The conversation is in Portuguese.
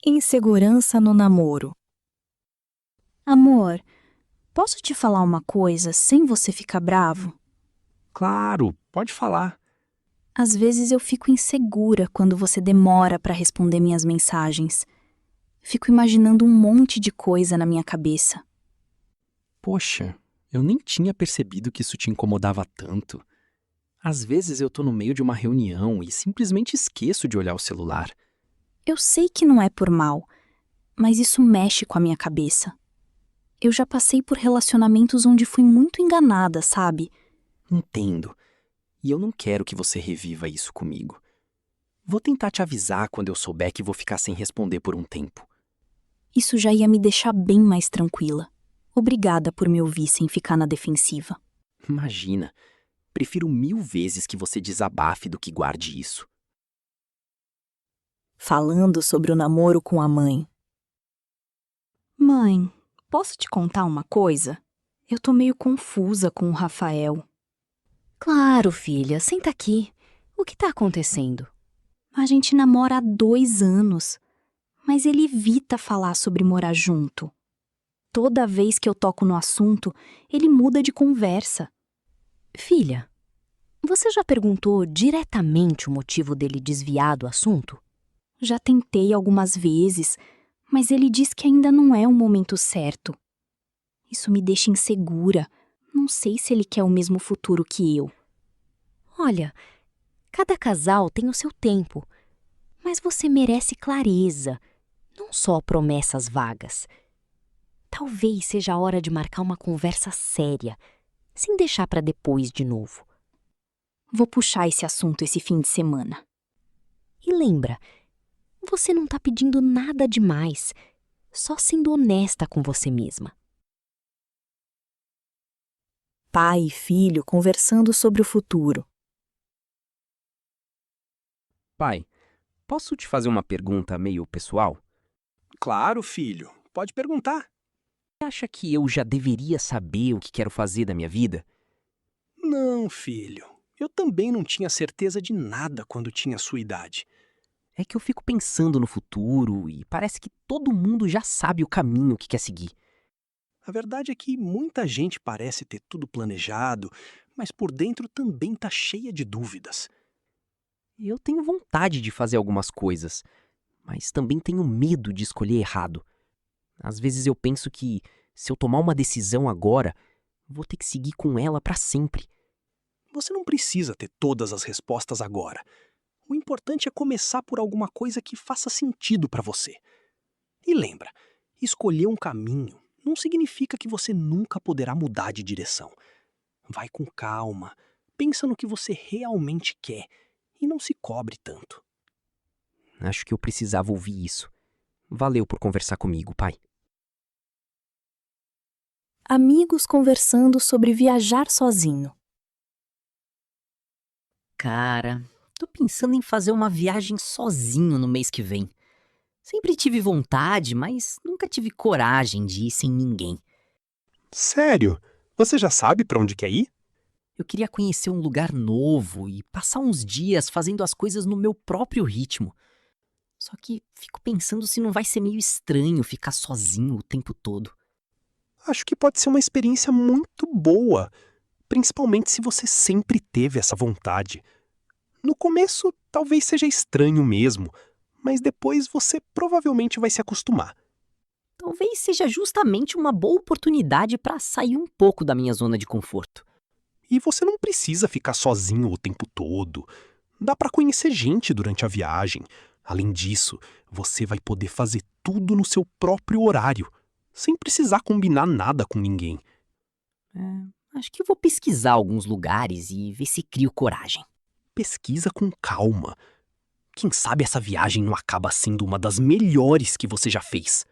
Insegurança no namoro. Amor, posso te falar uma coisa sem você ficar bravo? Claro, pode falar. Às vezes eu fico insegura quando você demora para responder minhas mensagens. Fico imaginando um monte de coisa na minha cabeça. Poxa, eu nem tinha percebido que isso te incomodava tanto. Às vezes eu tô no meio de uma reunião e simplesmente esqueço de olhar o celular. Eu sei que não é por mal, mas isso mexe com a minha cabeça. Eu já passei por relacionamentos onde fui muito enganada, sabe? Entendo. E eu não quero que você reviva isso comigo. Vou tentar te avisar quando eu souber que vou ficar sem responder por um tempo. Isso já ia me deixar bem mais tranquila. Obrigada por me ouvir sem ficar na defensiva. Imagina, prefiro 1000 vezes que você desabafe do que guarde isso. Falando sobre o namoro com a mãe. Mãe, posso te contar uma coisa? Eu tô meio confusa com o Rafael. Claro, filha, senta aqui. O que tá acontecendo? A gente namora há 2 anos, mas ele evita falar sobre morar junto. Toda vez que eu toco no assunto, ele muda de conversa. Filha, você já perguntou diretamente o motivo dele desviar do assunto? Já tentei algumas vezes, mas ele diz que ainda não é o momento certo. Isso me deixa insegura. Não sei se ele quer o mesmo futuro que eu. Olha, cada casal tem o seu tempo, mas você merece clareza, não só promessas vagas. Talvez seja a hora de marcar uma conversa séria, sem deixar para depois de novo. Vou puxar esse assunto esse fim de semana. E lembra, você não tá pedindo nada demais, só sendo honesta com você mesma. Pai e filho conversando sobre o futuro. Pai, posso te fazer uma pergunta meio pessoal? Claro, filho, pode perguntar. Você acha que eu já deveria saber o que quero fazer da minha vida? Não, filho. Eu também não tinha certeza de nada quando tinha sua idade. É que eu fico pensando no futuro e parece que todo mundo já sabe o caminho que quer seguir. A verdade é que muita gente parece ter tudo planejado, mas por dentro também tá cheia de dúvidas. Eu tenho vontade de fazer algumas coisas, mas também tenho medo de escolher errado. Às vezes eu penso que, se eu tomar uma decisão agora, vou ter que seguir com ela para sempre. Você não precisa ter todas as respostas agora. O importante é começar por alguma coisa que faça sentido para você. E lembra, escolher um caminho não significa que você nunca poderá mudar de direção. Vai com calma, pensa no que você realmente quer e não se cobre tanto. Acho que eu precisava ouvir isso. Valeu por conversar comigo, pai. Amigos conversando sobre viajar sozinho. Cara, tô pensando em fazer uma viagem sozinho no mês que vem. Sempre tive vontade, mas nunca tive coragem de ir sem ninguém. Sério? Você já sabe para onde quer ir? Eu queria conhecer um lugar novo e passar uns dias fazendo as coisas no meu próprio ritmo. Só que fico pensando se não vai ser meio estranho ficar sozinho o tempo todo. Acho que pode ser uma experiência muito boa, principalmente se você sempre teve essa vontade. No começo, talvez seja estranho mesmo, mas depois você provavelmente vai se acostumar. Talvez seja justamente uma boa oportunidade para sair um pouco da minha zona de conforto. E você não precisa ficar sozinho o tempo todo. Dá para conhecer gente durante a viagem. Além disso, você vai poder fazer tudo no seu próprio horário, sem precisar combinar nada com ninguém. Acho que eu vou pesquisar alguns lugares e ver se crio coragem. Pesquisa com calma. Quem sabe essa viagem não acaba sendo uma das melhores que você já fez.